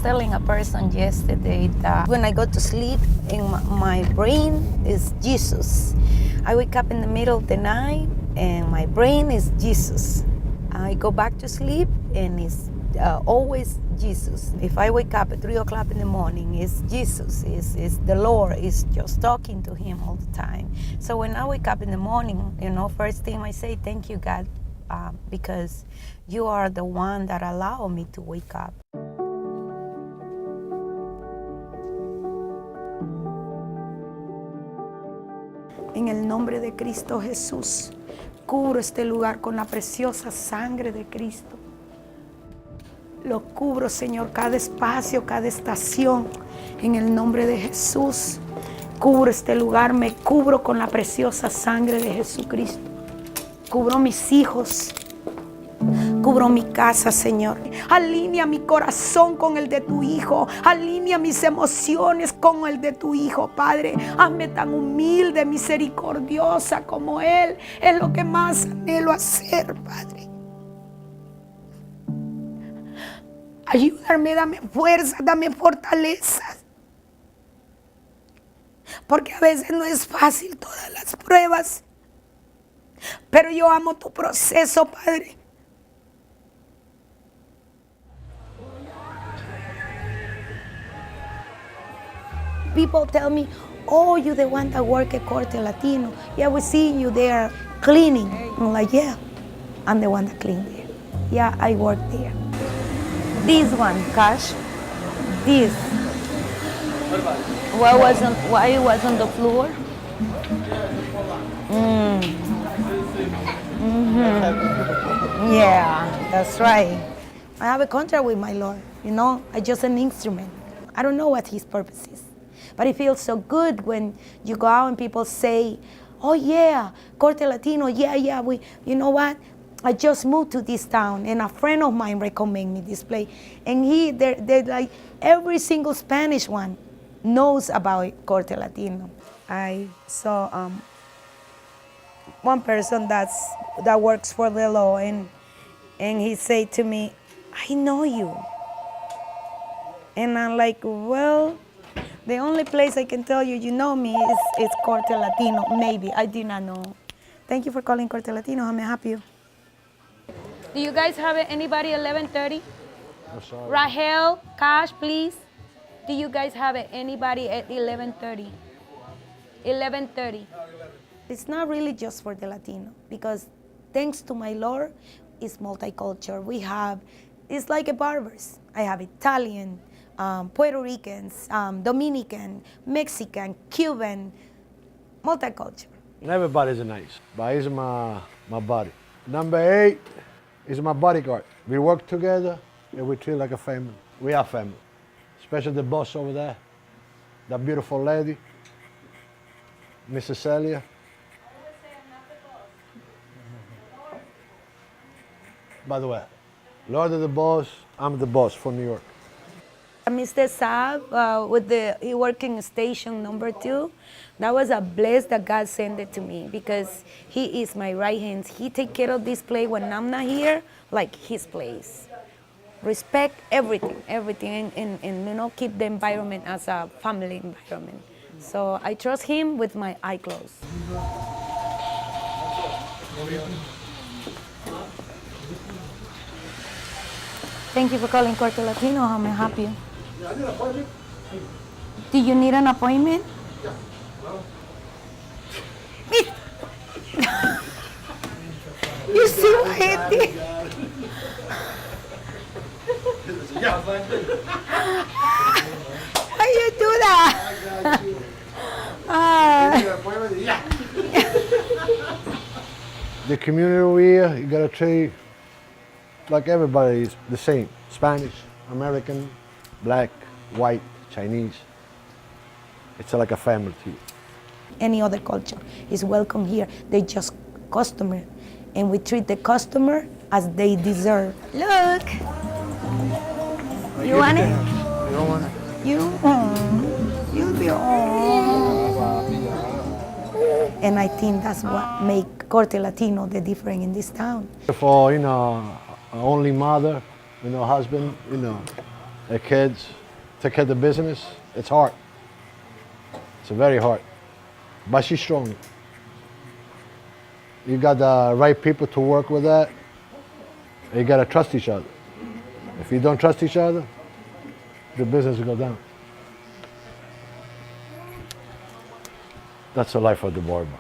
telling a person yesterday that when I go to sleep, in my brain is Jesus. I wake up in the middle of the night and my brain is Jesus. I go back to sleep and it's always Jesus. If I wake up at 3 o'clock in the morning, it's Jesus, it's the Lord, it's just talking to him all the time. So when I wake up in the morning, first thing I say, thank you, God, because you are the one that allowed me to wake up. En el nombre de Cristo Jesús, cubro este lugar con la preciosa sangre de Cristo. Lo cubro, Señor, cada espacio, cada estación, en el nombre de Jesús. Cubro este lugar, me cubro con la preciosa sangre de Jesucristo. Cubro mis hijos, cubro mi casa, Señor. Alinea mi corazón con el de tu Hijo. Alinea mis emociones con el de tu Hijo, Padre. Hazme tan humilde, misericordiosa como Él. Es lo que más anhelo hacer, Padre. Ayúdame, dame fuerza, dame fortaleza. Porque a veces no es fácil todas las pruebas. Pero yo amo tu proceso, Padre. People tell me, oh, you're the one that work at Corte Latino. Yeah, we see you there cleaning. I'm like, yeah, I'm the one that clean there. Yeah, I work there. This one, Cash. This. Why it was on the floor? Yeah, that's right. I have a contract with my Lord. I'm just an instrument. I don't know what his purpose is. But it feels so good when you go out and people say, oh yeah, Corte Latino, yeah, you know what? I just moved to this town and a friend of mine recommended me this place. And they're like, every single Spanish one knows about Corte Latino. I saw one person that works for the law and he said to me, I know you. And I'm like, well, the only place I can tell you know me is Corte Latino, maybe. I do not know. Thank you for calling Corte Latino. How may I help you? Do you guys have anybody 11:30? I'm sorry. Rahel, Cash, please. Do you guys have anybody at 11:30? 11:30. It's not really just for the Latino, because thanks to my Lord, it's multicultural. It's like a barbers. I have Italian, Puerto Ricans, Dominican, Mexican, Cuban, multicultural. Everybody's nice, but he's my buddy. Number 8 is my bodyguard. We work together and we treat like a family. We are family, especially the boss over there, that beautiful lady, Mrs. Celia. By the way, Lord is the boss, I'm the boss for New York. Mr. Saab, with the working station number 2, that was a bless that God sent it to me, because he is my right hand. He take care of this place when I'm not here, like his place. Respect everything, and keep the environment as a family environment. So I trust him with my eye closed. Thank you for calling Corte Latino. How may I help you? Yeah, I need an appointment. Do you need an appointment? Yeah. You see what I did? Yeah. How you do that? I got you. Ah. You need an appointment? Yeah. The community here, you gotta treat like everybody is the same. Spanish, American, black, white, Chinese. It's like a family to you. Any other culture is welcome here. They just customer, and we treat the customer as they deserve. Look, you want it? You don't want it? You'll be And I think that's what make Corte Latino the different in this town. For, only mother, husband, the kids, take care of the business. It's hard. It's very hard. But she's strong. You got the right people to work with that. You gotta trust each other. If you don't trust each other, the business will go down. That's the life of the barber.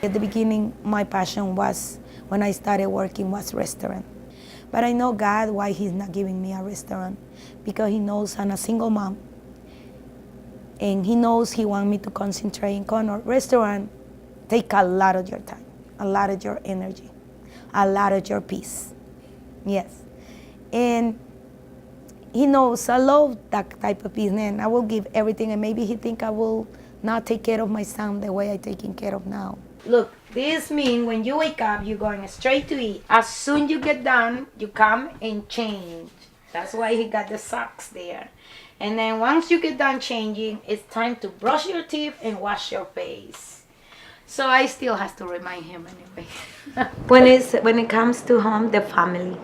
At the beginning, my passion was, when I started working, was restaurant. But I know God why He's not giving me a restaurant, because He knows I'm a single mom, and He knows He wants me to concentrate in Connor. Restaurant take a lot of your time, a lot of your energy, a lot of your peace. Yes, and He knows I love that type of business, and I will give everything. And maybe He think I will not take care of my son the way I taking care of now. Look, this means when you wake up, you're going straight to eat. As soon you get done, you come and change. That's why he got the socks there. And then once you get done changing, it's time to brush your teeth and wash your face. So I still have to remind him anyway. when it comes to home, the family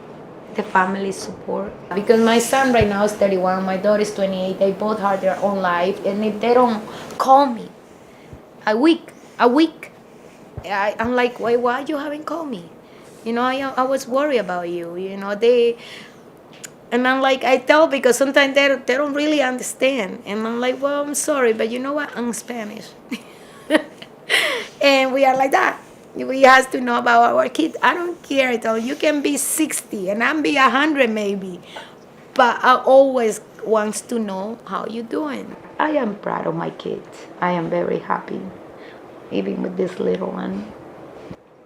support. Because my son right now is 31, my daughter is 28. They both have their own life, and if they don't call me a week, I'm like, why you haven't called me? You know, I was worried about you. You know, and I'm like, I tell, because sometimes they don't really understand. And I'm like, well, I'm sorry, but you know what? I'm Spanish. And we are like that. We have to know about our kids. I don't care. I tell you can be 60 and I'm be 100 maybe. But I always wants to know how you doing. I am proud of my kids. I am very happy, even with this little one.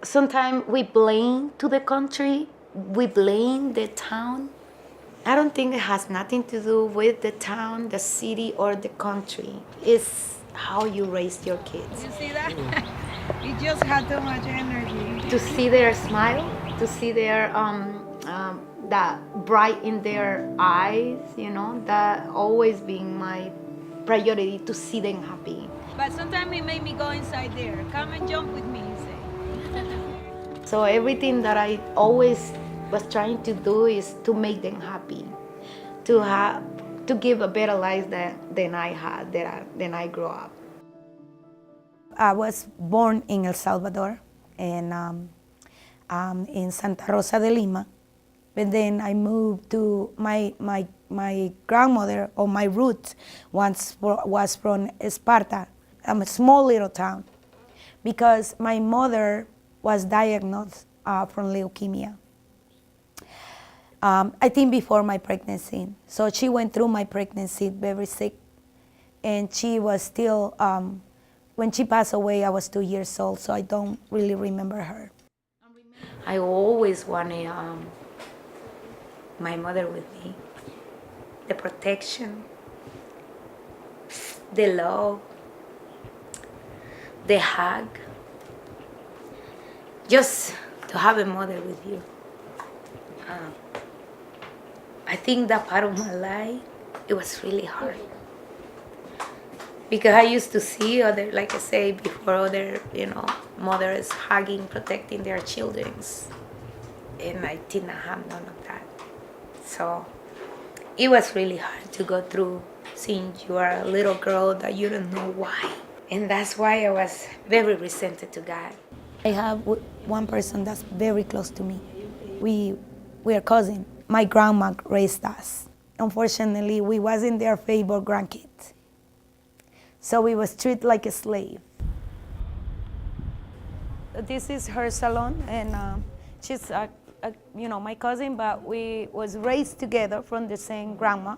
Sometimes we blame to the country. We blame the town. I don't think it has nothing to do with the town, the city, or the country. It's how you raise your kids. You see that? You just had too much energy. To see their smile, to see their that bright in their eyes, you know, that always being my priority, to see them happy. But sometimes it made me go inside there. Come and jump with me, he say. So everything that I always was trying to do is to make them happy, to give a better life than I had, than I grew up. I was born in El Salvador, and in Santa Rosa de Lima. But then I moved to my grandmother, or my roots was from Esparta, a small little town, because my mother was diagnosed from leukemia. I think before my pregnancy. So she went through my pregnancy very sick, and she was still, when she passed away, I was 2 years old, so I don't really remember her. I always wanted my mother with me. The protection, the love, the hug. Just to have a mother with you. I think that part of my life, it was really hard. Because I used to see other, like I say before, other, mothers hugging, protecting their children. And I did not have none of that. So it was really hard to go through, seeing you are a little girl that you don't know why. And that's why I was very resented to God. I have one person that's very close to me. We are cousins. My grandma raised us. Unfortunately, we wasn't their favorite grandkids. So we was treated like a slave. This is her salon, and she's my cousin, but we was raised together from the same grandma.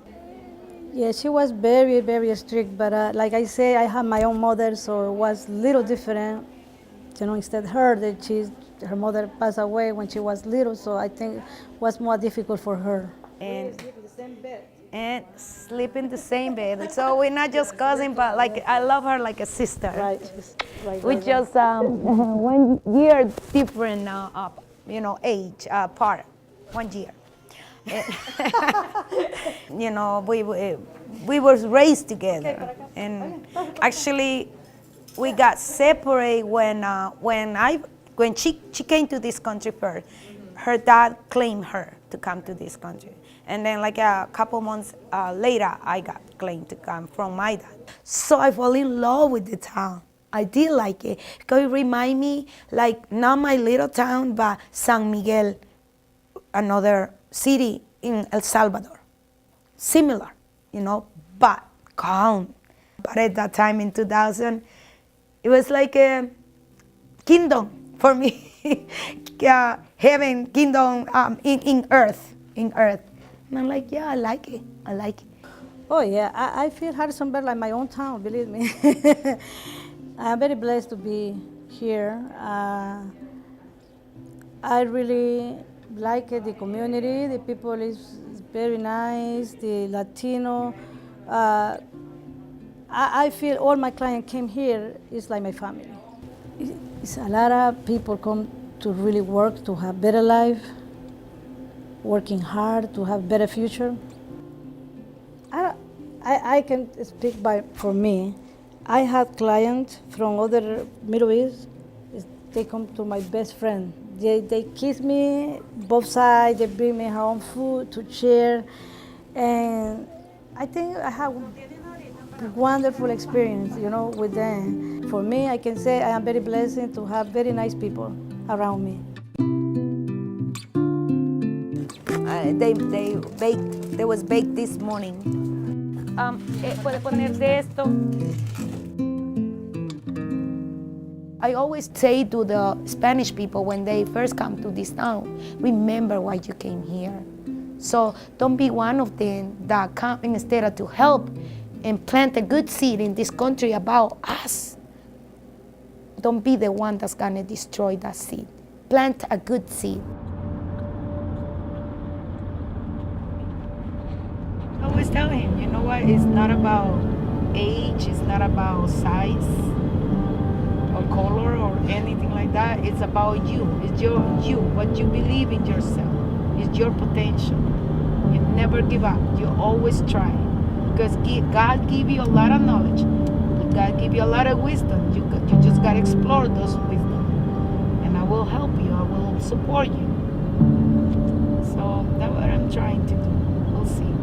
Yeah, she was very, very strict, but like I say, I have my own mother, so it was a little different. Instead her mother passed away when she was little, so I think it was more difficult for her. And sleep in the same bed. So we're not just cousins, but like I love her like a sister. Right. We just 1 year different age apart, 1 year. We were raised together, and actually we got separated when she came to this country first. Her dad claimed her to come to this country, And then like a couple months later, I got claimed to come from my dad. So I fall in love with the town. I did like it because it remind me like not my little town, but San Miguel, another city in El Salvador. Similar, but calm. But at that time in 2000, it was like a kingdom for me. Heaven, kingdom in earth. And I'm like, yeah, I like it. Oh yeah, I feel Harrisonburg like my own town, believe me. I'm very blessed to be here. I really like the community. The people is very nice. The Latino. I feel all my clients came here is like my family. It's a lot of people come to really work to have better life, working hard to have better future. I can speak for me. I had clients from other Middle East. They come to my best friend. They kiss me both sides. They bring me home food to share, and I think I have wonderful experience, with them. For me, I can say I am very blessed to have very nice people around me. They was baked this morning. Puede poner de esto. I always say to the Spanish people when they first come to this town, remember why you came here. So don't be one of them that come instead to help and plant a good seed in this country about us. Don't be the one that's gonna destroy that seed. Plant a good seed. I always tell him, you know what, it's not about age, it's not about size or color or anything like that. It's about you. It's you, what you believe in yourself. It's your potential. You never give up. You always try. Because God give you a lot of knowledge. God give you a lot of wisdom. You just got to explore those wisdom. And I will help you. I will support you. So that's what I'm trying to do. We'll see.